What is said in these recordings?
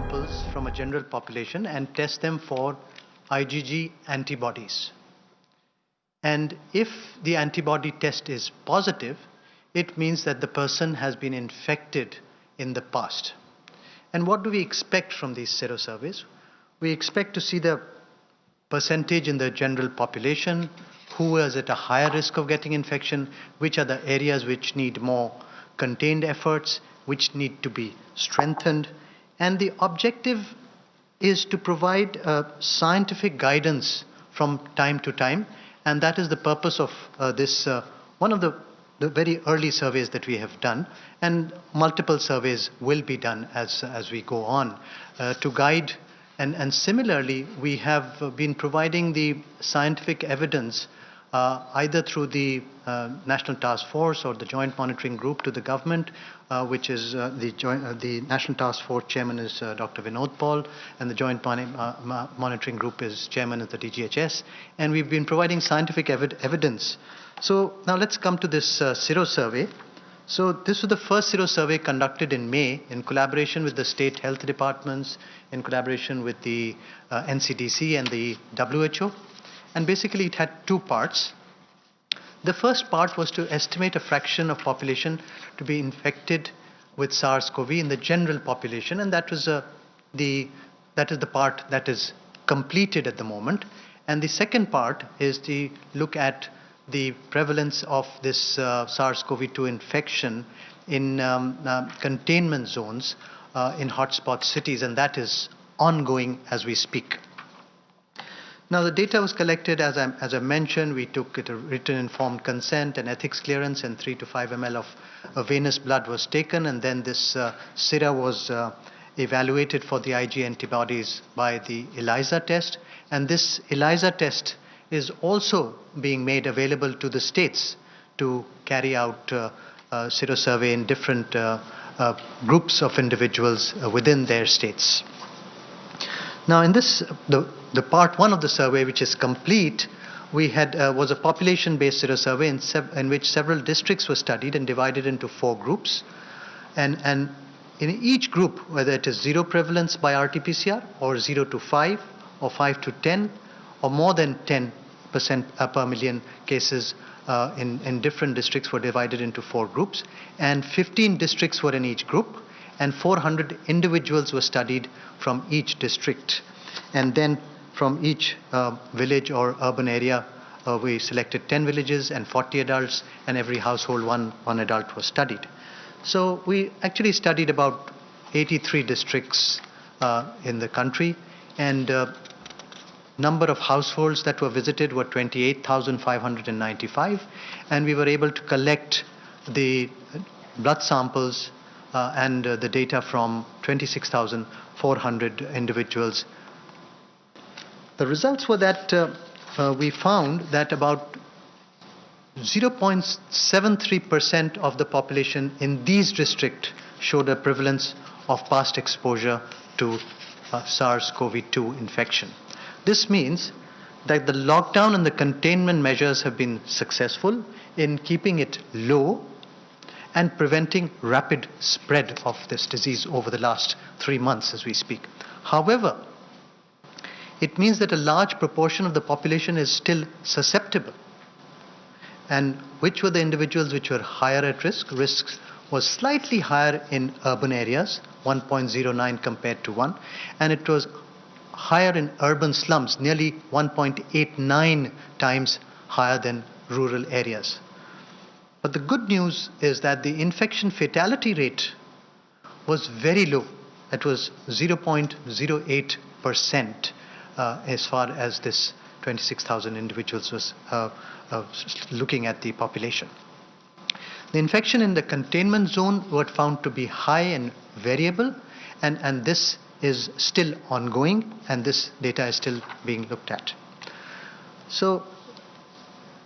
samples from a general population and test them for IgG antibodies. And if the antibody test is positive, it means that the person has been infected in the past. And what do we expect from these serosurveys? We expect to see the percentage in the general population, who is at a higher risk of getting infection, which are the areas which need more contained efforts, which need to be strengthened. And the objective is to provide scientific guidance from time to time. And that is the purpose of this, one of the very early surveys that we have done. And multiple surveys will be done as we go on to guide. And similarly, we have been providing the scientific evidence either through the National Task Force or the Joint Monitoring Group to the government, which is the National Task Force chairman is Dr. Vinod Paul, and the Joint Monitoring Group is chairman of the DGHS. And we've been providing scientific evidence. So now let's come to this serosurvey. So this was the first serosurvey conducted in May in collaboration with the state health departments, in collaboration with the NCDC and the WHO. And basically it had two parts. The first part was to estimate a fraction of population to be infected with SARS-CoV in the general population, and that is the part that is completed at the moment. And the second part is to look at the prevalence of this SARS-CoV-2 infection in containment zones in hotspot cities, and that is ongoing as we speak. Now, the data was collected, as I mentioned. We took it a written informed consent and ethics clearance, and 3 to 5 ml of venous blood was taken, and then this sera was evaluated for the Ig antibodies by the ELISA test. And this ELISA test is also being made available to the states to carry out serosurvey in different groups of individuals within their states. Now, in this, the part one of the survey, which is complete, we had was a population-based serosurvey in which several districts were studied and divided into 4 groups. And in each group, whether it is 0 prevalence by RT-PCR or 0 to 5 or 5 to 10 or more than 10% per million cases in different districts were divided into 4 groups, and 15 districts were in each group, and 400 individuals were studied from each district. And then from each village or urban area, we selected 10 villages and 40 adults, and every household one adult was studied. So we actually studied about 83 districts in the country, and number of households that were visited were 28,595, and we were able to collect the blood samples and the data from 26,400 individuals. The results were that we found that about 0.73% of the population in these districts showed a prevalence of past exposure to SARS-CoV-2 infection. This means that the lockdown and the containment measures have been successful in keeping it low and preventing rapid spread of this disease over the last 3 months as we speak. However, it means that a large proportion of the population is still susceptible. And which were the individuals which were higher at risk? Risks was slightly higher in urban areas, 1.09 compared to 1, and it was higher in urban slums, nearly 1.89 times higher than rural areas. But the good news is that the infection fatality rate was very low. It was 0.08% as far as this 26,000 individuals was looking at the population. The infection in the containment zone was found to be high and variable, and this is still ongoing, and this data is still being looked at. So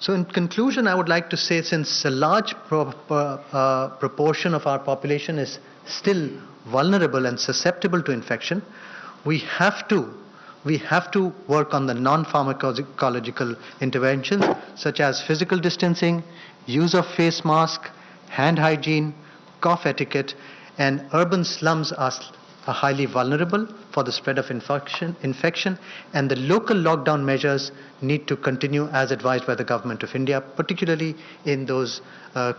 in conclusion, I would like to say, since a large proportion of our population is still vulnerable and susceptible to infection, we have to work on the non-pharmacological interventions such as physical distancing, use of face mask, hand hygiene, cough etiquette, and urban slums are are highly vulnerable for the spread of infection, and the local lockdown measures need to continue as advised by the Government of India, particularly in those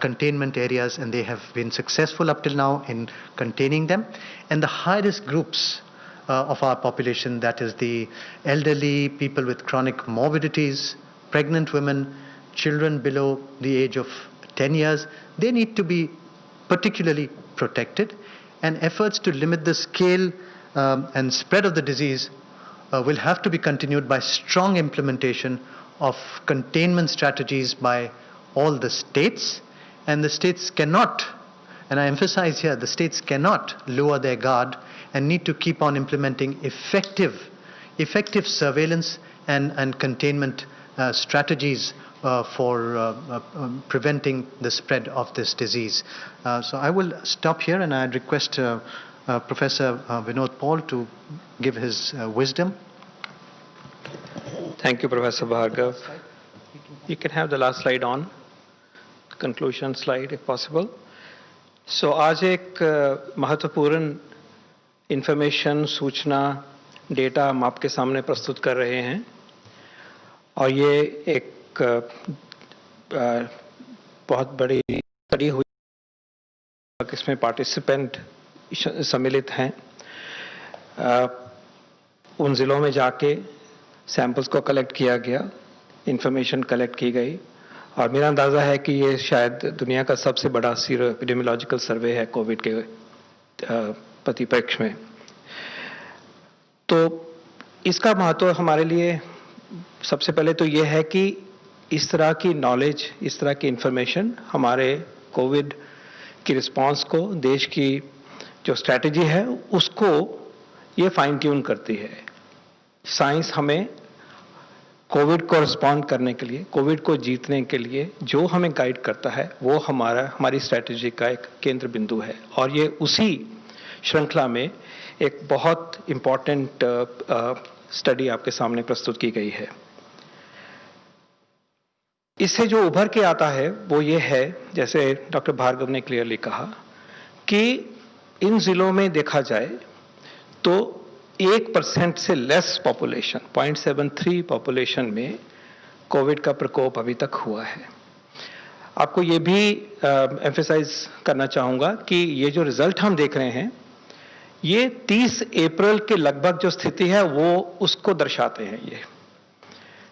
containment areas, and they have been successful up till now in containing them. And the high-risk groups of our population, that is the elderly, people with chronic morbidities, pregnant women, children below the age of 10 years, they need to be particularly protected, and efforts to limit the scale and spread of the disease will have to be continued by strong implementation of containment strategies by all the states. And the states cannot, and I emphasize here, the states cannot lower their guard and need to keep on implementing effective surveillance and containment strategies for preventing the spread of this disease. So I will stop here, and I'd request Professor Vinod Paul to give his wisdom. Thank you, Professor Bhargav. You can have the last slide on, conclusion slide if possible. So आज एक महत्वपूर्ण information, सूचना, data हम आपके सामने प्रस्तुत कर रहे हैं, और ये एक बहुत बड़ी स्टडी हुई, इसमें पार्टिसिपेंट सम्मिलित हैं। उन ज़िलों में जाके सैंपल्स को कलेक्ट किया गया, इंफॉर्मेशन कलेक्ट की गई, और मेरा अंदाज़ा है कि ये शायद दुनिया का सबसे बड़ा सीरो एपिडेमियोलॉजिकल सर्वे है कोविड के परिप्रेक्ष्य में। तो इसका महत्व हमारे लिए सबसे पहले तो ये है कि इस तरह की नॉलेज, इस तरह की इंफॉर्मेशन हमारे कोविड की रिस्पांस को, देश की जो स्ट्रैटेजी है उसको ये फाइन ट्यून करती है। साइंस हमें कोविड को रिस्पॉन्ड करने के लिए, कोविड को जीतने के लिए जो हमें गाइड करता है वो हमारी स्ट्रैटेजी का एक केंद्र बिंदु है, और ये उसी श्रृंखला में एक बहुत इम्पॉर्टेंट स्टडी आपके सामने प्रस्तुत की गई है। इससे जो उभर के आता है वो ये है, जैसे डॉक्टर भार्गव ने क्लियरली कहा, कि इन जिलों में देखा जाए तो 1% से लेस पॉपुलेशन, 0.73 पॉपुलेशन में कोविड का प्रकोप अभी तक हुआ है। आपको ये भी एम्फेसाइज करना चाहूँगा कि ये जो रिजल्ट हम देख रहे हैं, ये 30 अप्रैल के लगभग जो स्थिति है वो उसको दर्शाते हैं ये,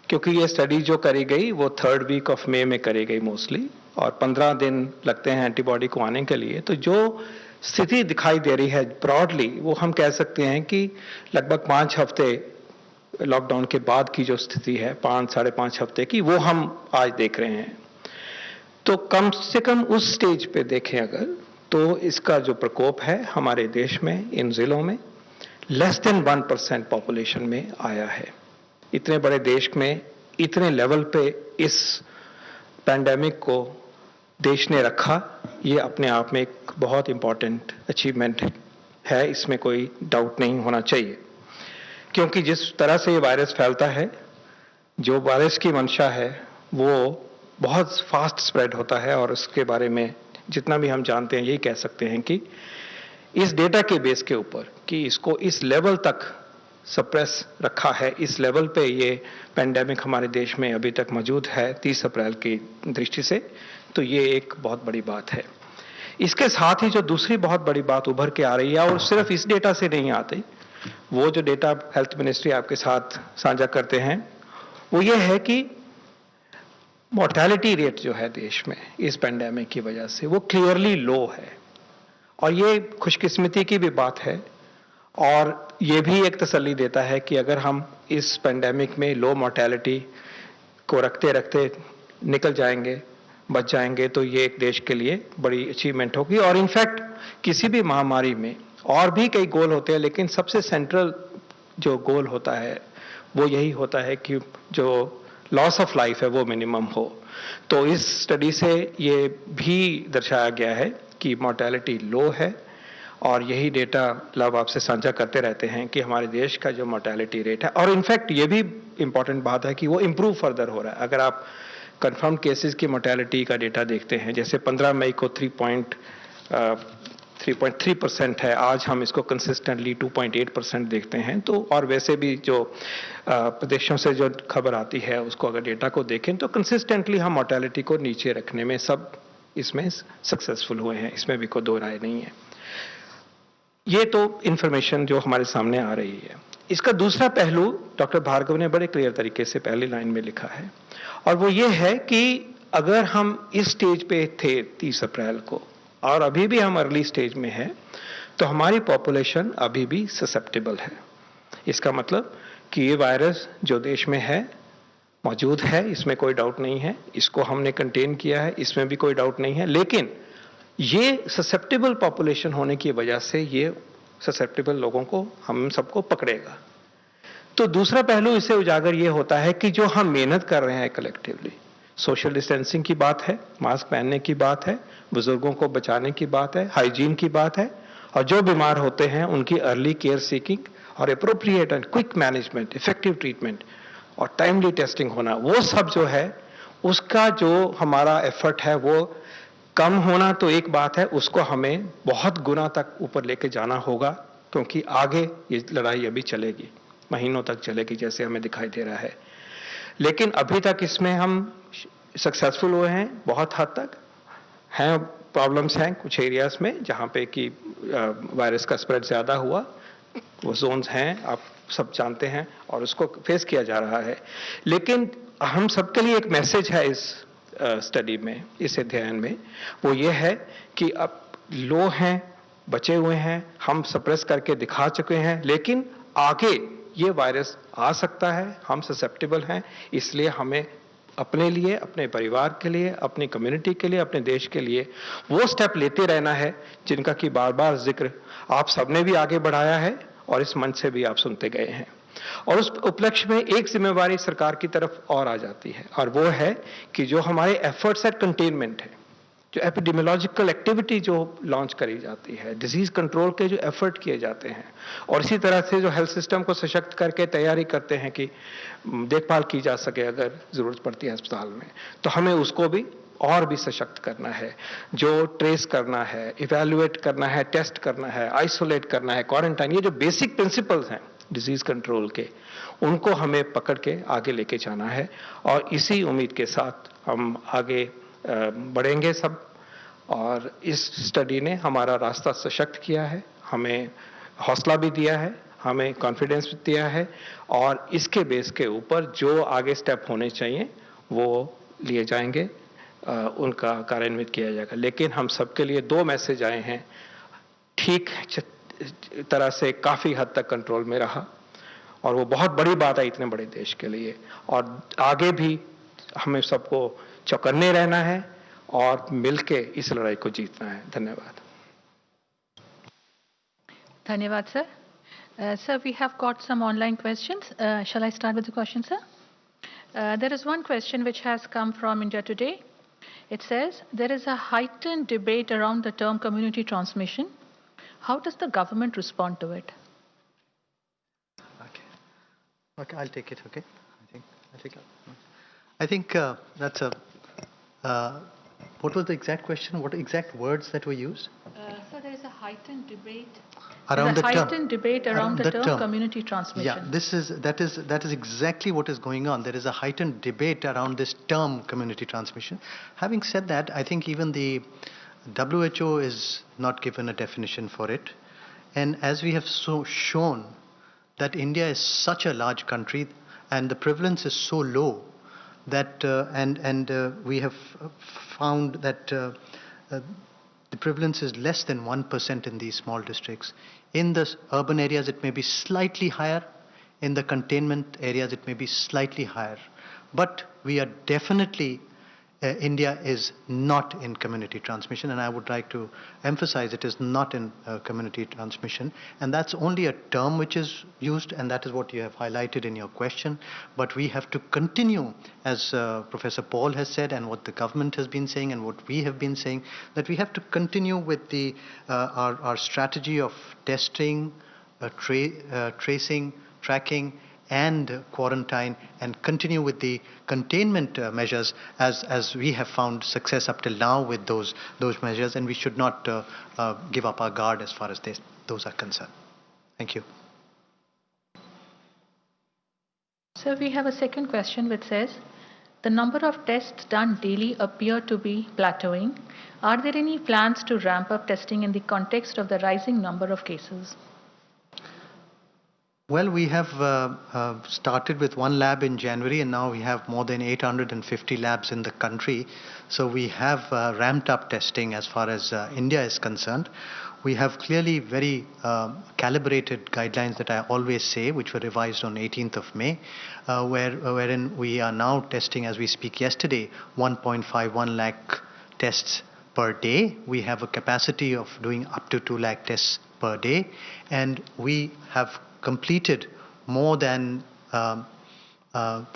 क्योंकि ये स्टडी जो करी गई वो 3rd वीक ऑफ मई में करी गई मोस्टली, और 15 दिन लगते हैं एंटीबॉडी को आने के लिए। तो जो स्थिति दिखाई दे रही है ब्रॉडली, वो हम कह सकते हैं कि लगभग 5 हफ्ते लॉकडाउन के बाद की जो स्थिति है, 5 साढ़े 5 हफ्ते की, वो हम आज देख रहे हैं। तो कम से कम उस स्टेज पे देखें अगर, तो इसका जो प्रकोप है हमारे देश में, इन जिलों में लेस देन 1% पॉपुलेशन में आया है। इतने बड़े देश में इतने लेवल पे इस पैंडेमिक को देश ने रखा, ये अपने आप में एक बहुत इंपॉर्टेंट अचीवमेंट है, इसमें कोई डाउट नहीं होना चाहिए। क्योंकि जिस तरह से ये वायरस फैलता है, जो वायरस की मंशा है वो बहुत फास्ट स्प्रेड होता है, और उसके बारे में जितना भी हम जानते हैं यही कह सकते हैं कि इस डेटा के बेस के ऊपर कि इसको इस लेवल तक सप्रेस रखा है, इस लेवल पे ये पेंडेमिक हमारे देश में अभी तक मौजूद है 30 अप्रैल की दृष्टि से, तो ये एक बहुत बड़ी बात है। इसके साथ ही जो दूसरी बहुत बड़ी बात उभर के आ रही है, और सिर्फ इस डेटा से नहीं आती, वो जो डेटा हेल्थ मिनिस्ट्री आपके साथ साझा करते हैं वो ये है कि मोर्टेलिटी रेट जो है देश में इस पेंडेमिक की वजह से वो क्लियरली लो है, और ये खुशकिस्मती की भी बात है, और ये भी एक तसल्ली देता है कि अगर हम इस पेंडेमिक में लो मोर्टेलिटी को रखते रखते निकल जाएंगे, बच जाएंगे, तो ये एक देश के लिए बड़ी अचीवमेंट होगी। और इनफैक्ट किसी भी महामारी में और भी कई गोल होते हैं, लेकिन सबसे सेंट्रल जो गोल होता है वो यही होता है कि जो लॉस ऑफ लाइफ है वो मिनिमम हो। तो इस स्टडी से ये भी दर्शाया गया है कि मोर्टेलिटी लो है, और यही डेटा लव आपसे साझा करते रहते हैं कि हमारे देश का जो मोर्टेलिटी रेट है, और इनफैक्ट ये भी इंपॉर्टेंट बात है कि वो इम्प्रूव फर्दर हो रहा है। अगर आप कंफर्म केसेस की मोर्टेलिटी का डेटा देखते हैं, जैसे 15 मई को 3.3% है, आज हम इसको कंसिस्टेंटली 2.8% देखते हैं। तो और वैसे भी जो प्रदेशों से जो खबर आती है उसको अगर डेटा को देखें तो कंसिस्टेंटली हम मोर्टेलिटी को नीचे रखने में सब इसमें सक्सेसफुल हुए हैं, इसमें भी कोई दो राय नहीं है। ये तो इंफॉर्मेशन जो हमारे सामने आ रही है। इसका दूसरा पहलू डॉक्टर भार्गव ने बड़े क्लियर तरीके से पहली लाइन में लिखा है, और वो ये है कि अगर हम इस स्टेज पे थे 30 अप्रैल को और अभी भी हम अर्ली स्टेज में हैं, तो हमारी पॉपुलेशन अभी भी ससेप्टेबल है। इसका मतलब कि ये वायरस जो देश में है मौजूद है, इसमें कोई डाउट नहीं है, इसको हमने कंटेन किया है, इसमें भी कोई डाउट नहीं है, लेकिन ये ससेप्टेबल पॉपुलेशन होने की वजह से ये ससेप्टेबल लोगों को हम सबको पकड़ेगा। तो दूसरा पहलू इससे उजागर ये होता है कि जो हम मेहनत कर रहे हैं कलेक्टिवली, सोशल डिस्टेंसिंग की बात है, मास्क पहनने की बात है, बुजुर्गों को बचाने की बात है, हाइजीन की बात है, और जो बीमार होते हैं उनकी अर्ली केयर सीकिंग और appropriate and quick management, effective treatment और टाइमली टेस्टिंग होना, वो सब जो है उसका जो हमारा एफर्ट है वो कम होना तो एक बात है, उसको हमें बहुत गुना तक ऊपर लेके जाना होगा, क्योंकि आगे ये लड़ाई अभी चलेगी, महीनों तक चलेगी जैसे हमें दिखाई दे रहा है। लेकिन अभी तक इसमें हम सक्सेसफुल हुए हैं बहुत हद तक। हैं प्रॉब्लम्स हैं कुछ एरियाज में जहां पे कि वायरस का स्प्रेड ज्यादा हुआ, वो जोन्स हैं आप सब जानते हैं और उसको फेस किया जा रहा है। लेकिन हम सबके लिए एक मैसेज है इस स्टडी में, इस अध्ययन में, वो ये है कि अब लो हैं, बचे हुए हैं, हम सप्रेस करके दिखा चुके हैं, लेकिन आगे ये वायरस आ सकता है, हम ससेप्टेबल हैं, इसलिए हमें अपने लिए, अपने परिवार के लिए, अपनी कम्युनिटी के लिए, अपने देश के लिए वो स्टेप लेते रहना है जिनका कि बार बार जिक्र आप सबने भी आगे बढ़ाया है और इस मंच से भी आप सुनते गए हैं। और उस उपलक्ष्य में एक जिम्मेवारी सरकार की तरफ और आ जाती है, और वो है कि जो हमारे एफर्ट्स एट कंटेनमेंट है, जो एपिडेमियोलॉजिकल एक्टिविटी जो लॉन्च करी जाती है, डिजीज कंट्रोल के जो एफर्ट किए जाते हैं, और इसी तरह से जो हेल्थ सिस्टम को सशक्त करके तैयारी करते हैं कि देखभाल की जा सके अगर जरूरत पड़ती है अस्पताल में, तो हमें उसको भी और भी सशक्त करना है। जो ट्रेस करना है, इवैल्यूएट करना है, टेस्ट करना है, आइसोलेट करना है, क्वारंटाइन, ये जो बेसिक प्रिंसिपल्स हैं डिजीज कंट्रोल के, उनको हमें पकड़ के आगे लेके जाना है। और इसी उम्मीद के साथ हम आगे बढ़ेंगे सब। और इस स्टडी ने हमारा रास्ता सशक्त किया है, हमें हौसला भी दिया है, हमें कॉन्फिडेंस भी दिया है, और इसके बेस के ऊपर जो आगे स्टेप होने चाहिए वो लिए जाएंगे, उनका कार्यान्वित किया जाएगा। लेकिन हम सबके लिए दो मैसेज आए हैं, ठीक तरह से काफी हद तक कंट्रोल में रहा, और वो बहुत बड़ी बात है इतने बड़े देश के लिए, और आगे भी हमें सबको चौकन्ने रहना है और मिलके इस लड़ाई को जीतना है। धन्यवाद। धन्यवाद sir. Sir, we have got some online questions. Shall I start with the question, sir? There is one question which has come from India Today. It says, there is a heightened debate around the term community transmission. How does the government respond to it? Okay, I'll take it. Okay, I think that's a. What was the exact question? What exact words that were used? So there is a heightened debate Around the term. Debate around the term community transmission. Yeah, that is exactly what is going on. There is a heightened debate around this term community transmission. Having said that, I think even the WHO is not given a definition for it, and as we have shown that India is such a large country and the prevalence is so low that we have found that the prevalence is less than 1% in these small districts. In the urban areas, it may be slightly higher. In the containment areas, it may be slightly higher. But we are definitely, India is not in community transmission, and I would like to emphasize it is not in community transmission. And that's only a term which is used, and that is what you have highlighted in your question. But we have to continue, as Professor Paul has said, and what the government has been saying, and what we have been saying, that we have to continue with the our strategy of testing, tracing, tracking, and quarantine and continue with the containment measures as we have found success up till now with those measures, and we should not give up our guard as far as those are concerned. Thank you. So we have a second question which says, the number of tests done daily appear to be plateauing. Are there any plans to ramp up testing in the context of the rising number of cases? Well, we have started with one lab in January, and now we have more than 850 labs in the country. So we have ramped up testing as far as India is concerned. We have clearly very calibrated guidelines that I always say, which were revised on 18th of May, wherein we are now testing, as we speak yesterday, 1.51 lakh tests per day. We have a capacity of doing up to 2 lakh tests per day, and we have completed more than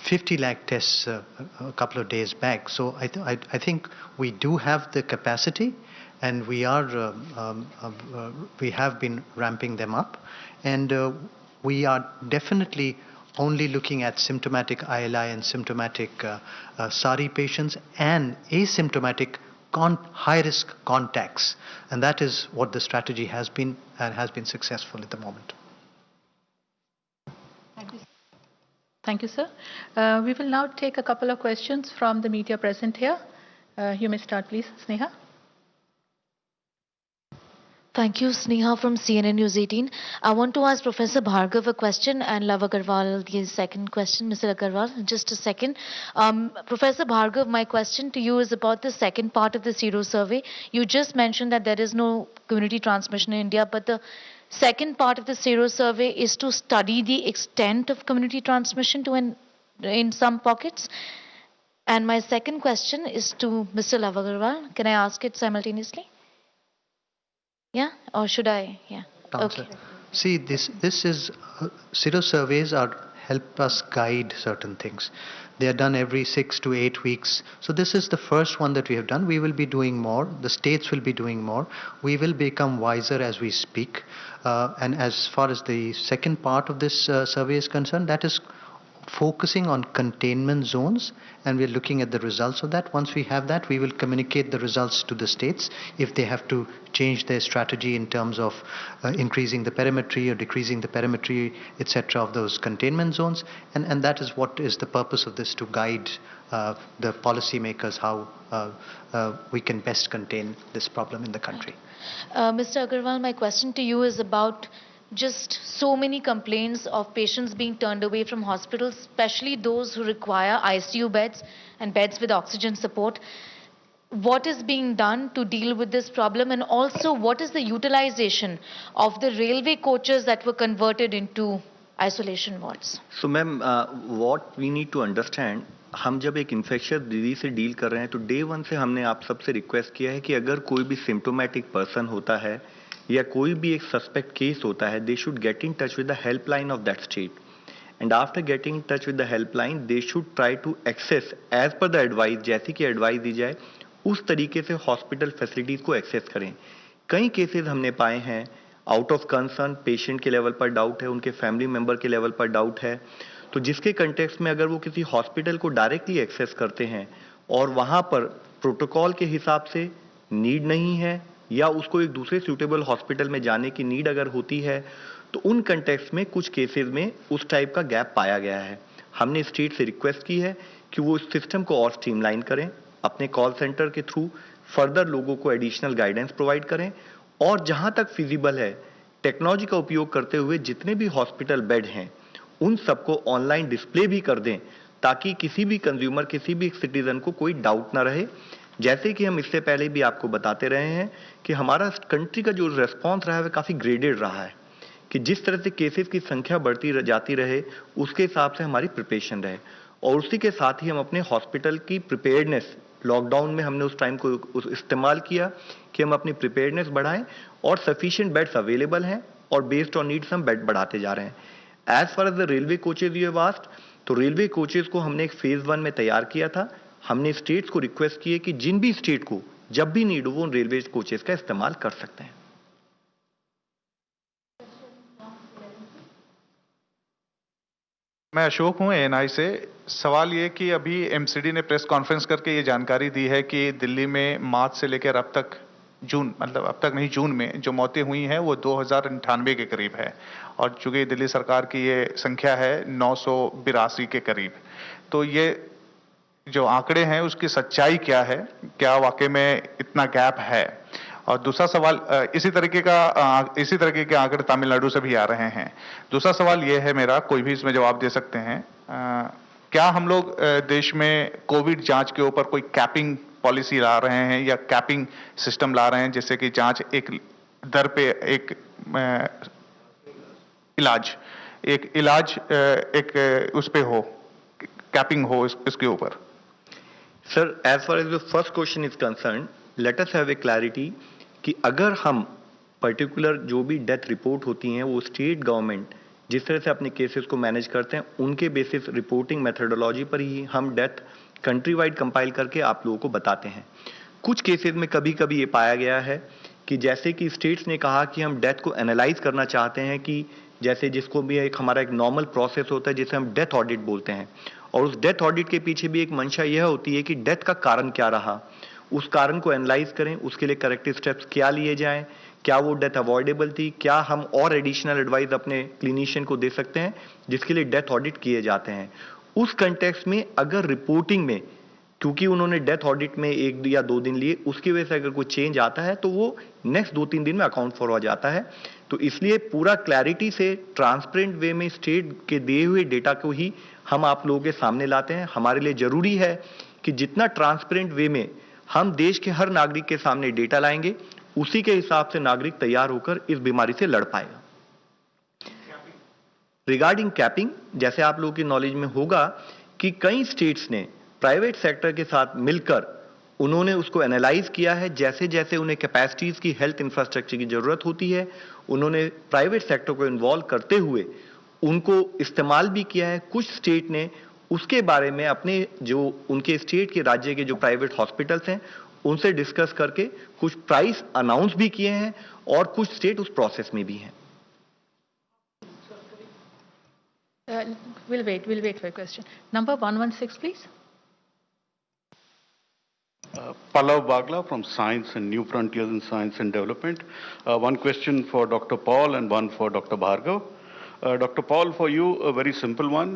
50 lakh tests a couple of days back. So I think we do have the capacity, and we have been ramping them up, and we are definitely only looking at symptomatic ILI and symptomatic SARI patients and asymptomatic high-risk contacts, and that is what the strategy has been, and has been successful at the moment. Thank you, sir. We will now take a couple of questions from the media present here. You may start, please, Sneha. Thank you, Sneha from CNN News 18. I want to ask Professor Bhargav a question and Love Agarwal the second question. Mr. Agarwal, just a second. Professor Bhargav, my question to you is about the second part of the Sero survey. You just mentioned that there is no community transmission in India, but the second part of the Sero survey is to study the extent of community transmission in some pockets. And my second question is to Mr. Love Agarwal. Can I ask it simultaneously? Yeah, or should I? Yeah. Okay. See, this is Sero surveys help us guide certain things. They are done every 6 to 8 weeks. So this is the first one that we have done. We will be doing more. The states will be doing more. We will become wiser as we speak. And as far as the second part of this survey is concerned, that is focusing on containment zones, and we're looking at the results of that. Once we have that, we will communicate the results to the states if they have to change their strategy in terms of increasing the perimetry or decreasing the perimetry, etc., of those containment zones. And that is what is the purpose of this, to guide the policymakers how we can best contain this problem in the country. Mr. Agarwal, my question to you is about just so many complaints of patients being turned away from hospitals, especially those who require ICU beds and beds with oxygen support. What is being done to deal with this problem, and also what is the utilization of the railway coaches that were converted into isolation wards? So ma'am, what we need to understand, हम जब एक infectious disease से deal कर रहे हैं तो day one से हमने आप सबसे रिक्वेस्ट किया है कि अगर कोई भी सिम्टोमेटिक पर्सन होता है या कोई भी एक सस्पेक्ट केस होता है, they should get in touch with the helpline of that state, and after getting in touch with the helpline they should try to access as per the advice, जैसी कि एडवाइस दी जाए उस तरीके से hospital facilities को access करें. कई cases हमने पाए हैं आउट ऑफ कंसर्न, पेशेंट के लेवल पर डाउट है, उनके फैमिली मेंबर के लेवल पर डाउट है, तो जिसके कंटेक्स्ट में अगर वो किसी हॉस्पिटल को डायरेक्टली एक्सेस करते हैं और वहां पर प्रोटोकॉल के हिसाब से नीड नहीं है या उसको एक दूसरे सूटेबल हॉस्पिटल में जाने की नीड अगर होती है, तो उन कंटेक्स्ट में कुछ केसेस में उस टाइप का गैप पाया गया है. हमने स्टेट से रिक्वेस्ट की है कि वो इस सिस्टम को और स्ट्रीमलाइन करें, अपने कॉल सेंटर के थ्रू फर्दर लोगों को एडिशनल गाइडेंस प्रोवाइड करें, और जहां तक फिजिबल है टेक्नोलॉजी का उपयोग करते हुए जितने भी हॉस्पिटल बेड हैं उन सबको ऑनलाइन डिस्प्ले भी कर दें, ताकि किसी भी कंज्यूमर, किसी भी सिटीजन को कोई डाउट ना रहे. जैसे कि हम इससे पहले भी आपको बताते रहे हैं कि हमारा कंट्री का जो रेस्पॉन्स रहा है वह काफ़ी ग्रेडेड रहा है, कि जिस तरह से केसेस की संख्या बढ़ती जाती रहे उसके हिसाब से हमारी प्रिपरेशन रहे, और उसी के साथ ही हम अपने हॉस्पिटल की प्रिपेयर्डनेस, लॉकडाउन में हमने उस टाइम को इस्तेमाल किया कि हम अपनी प्रिपेयर्डनेस बढ़ाएं, और सफिशिएंट बेड्स अवेलेबल हैं और बेस्ड ऑन नीड्स हम बेड बढ़ाते जा रहे हैं. As far as the railway coaches you asked, तो रेलवे कोचेज को हमने एक फेज 1 में तैयार किया था. हमने स्टेट्स को रिक्वेस्ट की है कि जिन भी स्टेट को जब भी नीड हो वो रेलवे कोचेज का इस्तेमाल कर सकते हैं. मैं अशोक हूं एएनआई से। सवाल ये कि अभी एमसीडी ने प्रेस कॉन्फ्रेंस करके ये जानकारी दी है कि दिल्ली में मार्च से लेकर अब तक जून, मतलब अब तक नहीं जून में जो मौतें हुई हैं वो 2098 के करीब है, और चूंकि दिल्ली सरकार की ये संख्या है 982 के करीब, तो ये जो आंकड़े हैं उसकी सच्चाई क्या है, क्या वाकई में इतना गैप है? और दूसरा सवाल, इसी तरीके के आंकड़े तमिलनाडु से भी आ रहे हैं। दूसरा सवाल ये है मेरा, कोई भी इसमें जवाब दे सकते हैं, क्या हम लोग देश में कोविड जांच के ऊपर कोई कैपिंग पॉलिसी ला रहे हैं या कैपिंग सिस्टम ला रहे हैं, जिससे कि जांच एक दर पे एक इलाज एक उस पे हो, कैपिंग हो इसके ऊपर? Sir, as far as the first question is concerned, let us have a clarity कि अगर हम पर्टिकुलर जो भी डेथ रिपोर्ट होती हैं वो स्टेट गवर्नमेंट जिस तरह से अपने केसेस को मैनेज करते हैं उनके बेसिस रिपोर्टिंग मेथडोलॉजी पर ही हम डेथ कंट्री वाइड कंपाइल करके आप लोगों को बताते हैं। कुछ केसेस में कभी कभी ये पाया गया है कि जैसे कि स्टेट्स ने कहा कि हम डेथ को एनालाइज करना चाहते हैं, कि जैसे जिसको भी हमारा एक नॉर्मल प्रोसेस होता है जिसे हम डेथ ऑडिट बोलते हैं, और उस डेथ ऑडिट के पीछे भी एक मंशा यह होती है कि डेथ का कारण क्या रहा, उस कारण को एनालाइज करें, उसके लिए करेक्टिव स्टेप्स क्या लिए जाएं, क्या वो डेथ अवॉइडेबल थी, क्या हम और एडिशनल एडवाइस अपने क्लिनिशियन को दे सकते हैं, जिसके लिए डेथ ऑडिट किए जाते हैं। उस कंटेक्स्ट में अगर रिपोर्टिंग में, क्योंकि उन्होंने डेथ ऑडिट में 1 या 2 दिन लिए, उसकी वजह से अगर कोई चेंज आता है तो वो नेक्स्ट 2-3 दिन में अकाउंट फॉर हो जाता है। तो इसलिए पूरा क्लैरिटी से ट्रांसपेरेंट वे में स्टेट के दिए हुए डेटा को ही हम आप लोगों के सामने लाते हैं। हमारे लिए जरूरी है कि जितना ट्रांसपेरेंट वे में हम देश के हर नागरिक के सामने डेटा लाएंगे, उसी के हिसाब से नागरिक तैयार होकर इस बीमारी से लड़ पाएगा। रिगार्डिंग कैपिंग, जैसे आप लोगों की नॉलेज में होगा कि कई स्टेट्स ने प्राइवेट सेक्टर के साथ मिलकर उन्होंने उसको एनालाइज किया है। जैसे जैसे उन्हें कैपेसिटीज की, हेल्थ इंफ्रास्ट्रक्चर की जरूरत होती है, उन्होंने प्राइवेट सेक्टर को इन्वॉल्व करते हुए उनको इस्तेमाल भी किया है। कुछ स्टेट ने उसके बारे में अपने जो उनके स्टेट के राज्य के जो प्राइवेट हॉस्पिटल्स हैं उनसे डिस्कस करके कुछ प्राइस अनाउंस भी किए हैं, और कुछ स्टेट उस प्रोसेस में भी हैं। We'll wait for your question. Number 116, please. Pallav Bagla from Science and New Frontiers in Science and Development. One question for Dr. Paul and one for Dr. Bhargav. Dr. Paul, for you, a very simple one.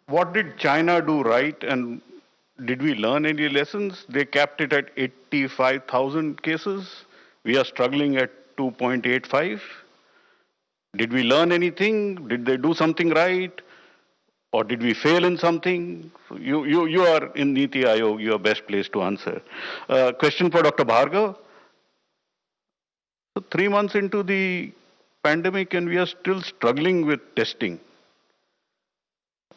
What did China do right, and did we learn any lessons? They capped it at 85,000 cases. We are struggling at 2.85. Did we learn anything? Did they do something right? Or did we fail in something? You are in Niti Aayog, you are best placed to answer. Question for Dr. Bhargav. So 3 months into the pandemic and we are still struggling with testing.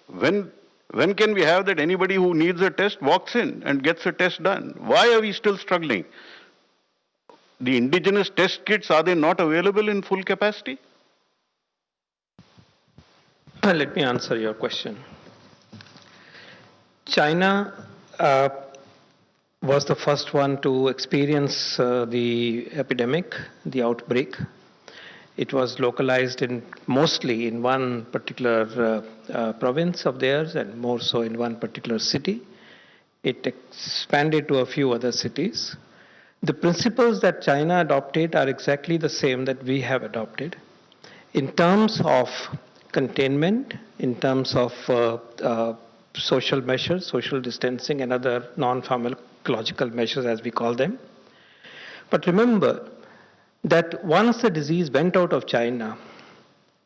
When can we have that anybody who needs a test walks in and gets a test done? Why are we still struggling? The indigenous test kits, are they not available in full capacity? Let me answer your question. China was the first one to experience the epidemic, the outbreak. It was localized mostly in one particular province of theirs, and more so in one particular city. It expanded to a few other cities. The principles that China adopted are exactly the same that we have adopted. In terms of containment, in terms of social measures, social distancing, and other non-pharmacological measures, as we call them. But remember that once the disease went out of China,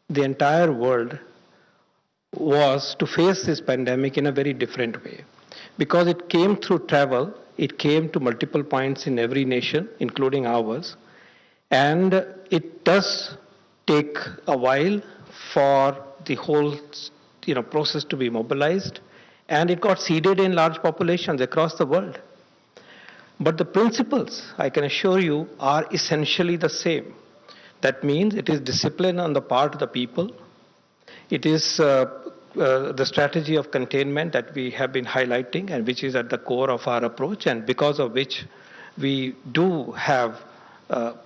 the entire world was to face this pandemic in a very different way. Because it came through travel, it came to multiple points in every nation, including ours, and it does take a while for the whole process to be mobilized, and it got seeded in large populations across the world. But the principles, I can assure you, are essentially the same. That means it is discipline on the part of the people. It is the strategy of containment that we have been highlighting and which is at the core of our approach, and because of which we do have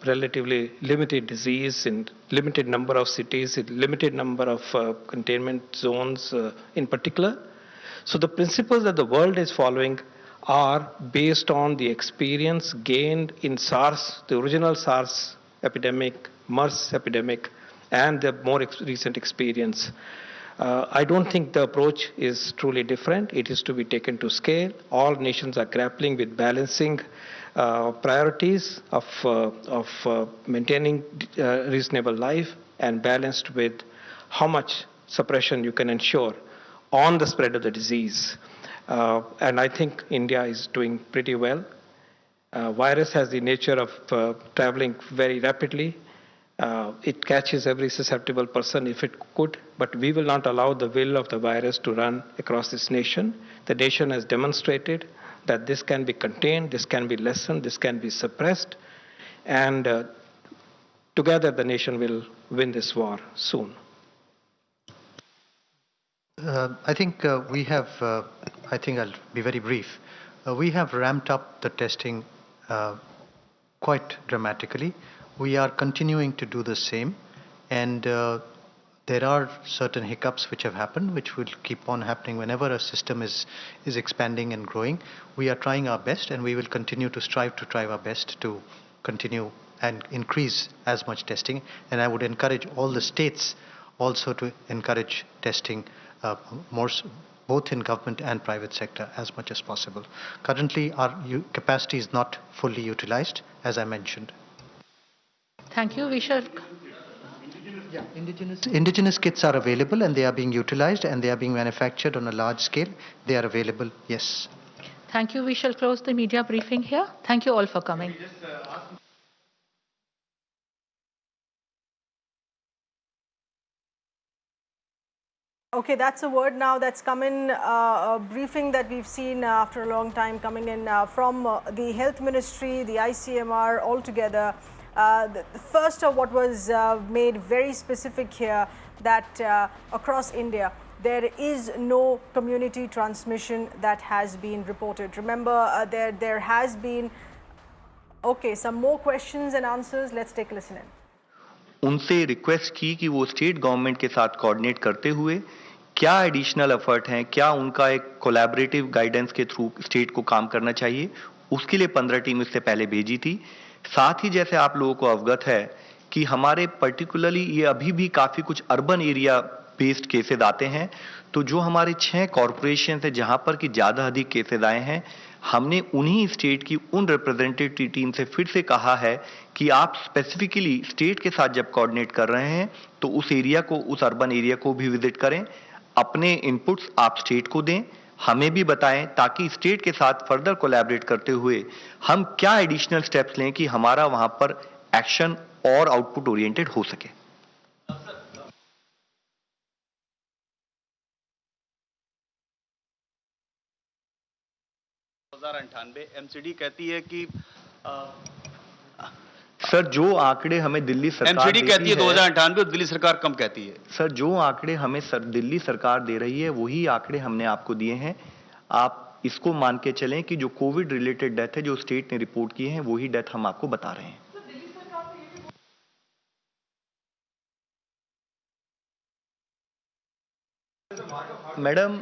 relatively limited disease in limited number of cities, in limited number of containment zones in particular. So the principles that the world is following are based on the experience gained in SARS, the original SARS epidemic, MERS epidemic, and the more recent experience. I don't think the approach is truly different. It is to be taken to scale. All nations are grappling with balancing priorities of maintaining reasonable life and balanced with how much suppression you can ensure on the spread of the disease. And I think India is doing pretty well. Virus has the nature of traveling very rapidly. It catches every susceptible person if it could, but we will not allow the will of the virus to run across this nation. The nation has demonstrated that this can be contained, this can be lessened, this can be suppressed, and together the nation will win this war soon. I think we have, I think I'll be very brief. We have ramped up the testing quite dramatically. We are continuing to do the same, and there are certain hiccups which have happened, which will keep on happening whenever a system is expanding and growing. We are trying our best, and we will continue to strive our best to continue and increase as much testing. And I would encourage all the states also to encourage testing more, both in government and private sector, as much as possible. Currently, our capacity is not fully utilized, as I mentioned. Thank you. We shall. Yeah, indigenous kits are available, and they are being utilized, and they are being manufactured on a large scale. They are available, yes. Thank you. We shall close the media briefing here. Thank you all for coming. Okay, that's a word now that's come in, a briefing that we've seen after a long time coming in from the Health Ministry, the ICMR, all together. The first of what was made very specific here, that across India there is no community transmission that has been reported. Remember, there has been. Okay, some more questions and answers. Let's take a listen in. उनसे request की कि वो state government के साथ coordinate करते हुए क्या additional effort हैं, क्या उनका एक कोलैबोरेटिव गाइडेंस के थ्रू स्टेट को काम करना चाहिए, उसके लिए 15 टीम इससे पहले भेजी थी। साथ ही जैसे आप लोगों को अवगत है कि हमारे पर्टिकुलरली ये अभी भी काफ़ी कुछ अर्बन एरिया बेस्ड केसेज आते हैं, तो जो हमारे 6 कॉरपोरेशन है जहां पर कि ज़्यादा अधिक केसेज आए हैं, हमने उन्हीं स्टेट की उन रिप्रेजेंटेटिव टीम से फिर से कहा है कि आप स्पेसिफिकली स्टेट के साथ जब कोऑर्डिनेट कर रहे हैं तो उस एरिया को, उस अर्बन एरिया को भी विजिट करें, अपने इनपुट्स आप स्टेट को दें, हमें भी बताएं, ताकि स्टेट के साथ फर्दर कोलैबोरेट करते हुए हम क्या एडिशनल स्टेप्स लें कि हमारा वहां पर एक्शन और आउटपुट ओरिएंटेड हो सके। एमसीडी कहती है कि सर जो आंकड़े हमें दिल्ली सरकार एमसीडी कहती है 2098 और दिल्ली सरकार कम कहती है। सर जो आंकड़े हमें दिल्ली सरकार दे रही है वही आंकड़े हमने आपको दिए हैं। आप इसको मान के चलें कि जो कोविड रिलेटेड डेथ है जो स्टेट ने रिपोर्ट किए हैं वही डेथ हम आपको बता रहे हैं। Madam,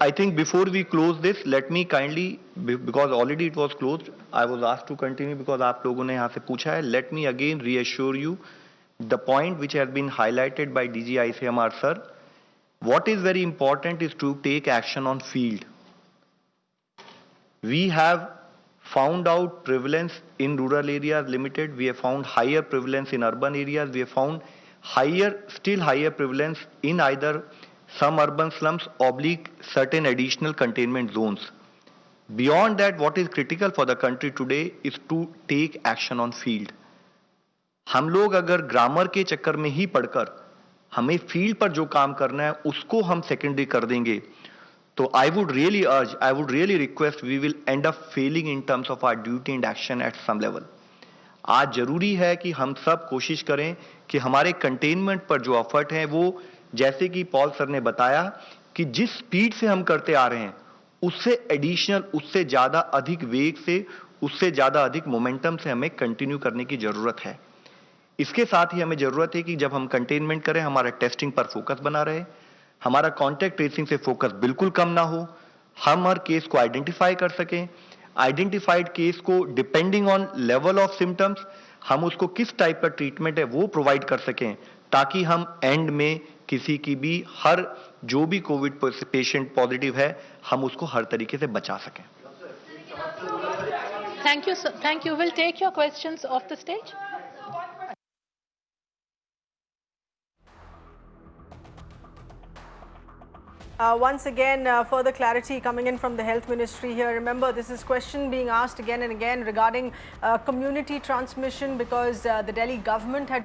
I think before we close this, let me kindly, because already it was closed, I was asked to continue because आप लोगों ने यहाँ से पूछा है. Let me again reassure you the point which has been highlighted by DG ICMR sir. What is very important is to take action on field. We have found out prevalence in rural areas limited. We have found higher prevalence in urban areas. We have found still higher prevalence in either some urban slums oblique certain additional containment zones. Beyond that, what is critical for the country today is to take action on field. हम लोग अगर grammar के चक्कर में ही पढ़कर हमें field पर जो काम करना है उसको हम सेकेंडरी कर देंगे तो I would really request we will end up failing in terms of our duty and action at some level. आज जरूरी है कि हम सब कोशिश करें कि हमारे कंटेनमेंट पर जो एफर्ट है वो जैसे कि पॉल सर ने बताया कि जिस स्पीड से हम करते आ रहे हैं उससे एडिशनल, उससे ज्यादा अधिक वेग से उससे ज़्यादा अधिक मोमेंटम से हमें कंटिन्यू करने की ज़रूरत है। इसके साथ ही हमें ज़रूरत है कि जब हम कंटेनमेंट करें, हमारा टेस्टिंग पर फोकस बना रहे, हमारा कॉन्टैक्ट ट्रेसिंग से फोकस बिल्कुल कम ना हो, हम हर केस को आइडेंटिफाई कर सकें, आइडेंटिफाइड केस को depending on level of symptoms हम उसको किस टाइप का ट्रीटमेंट है वो प्रोवाइड कर सकें, ताकि हम एंड में किसी की भी हर जो भी कोविड पेशेंट पॉजिटिव है हम उसको हर तरीके से बचा सकें। Thank you, sir. Thank you. We'll take your questions off the stage. Once again, further clarity coming in from the Health Ministry here. Remember, this is question being asked again and again regarding community transmission, because the Delhi government had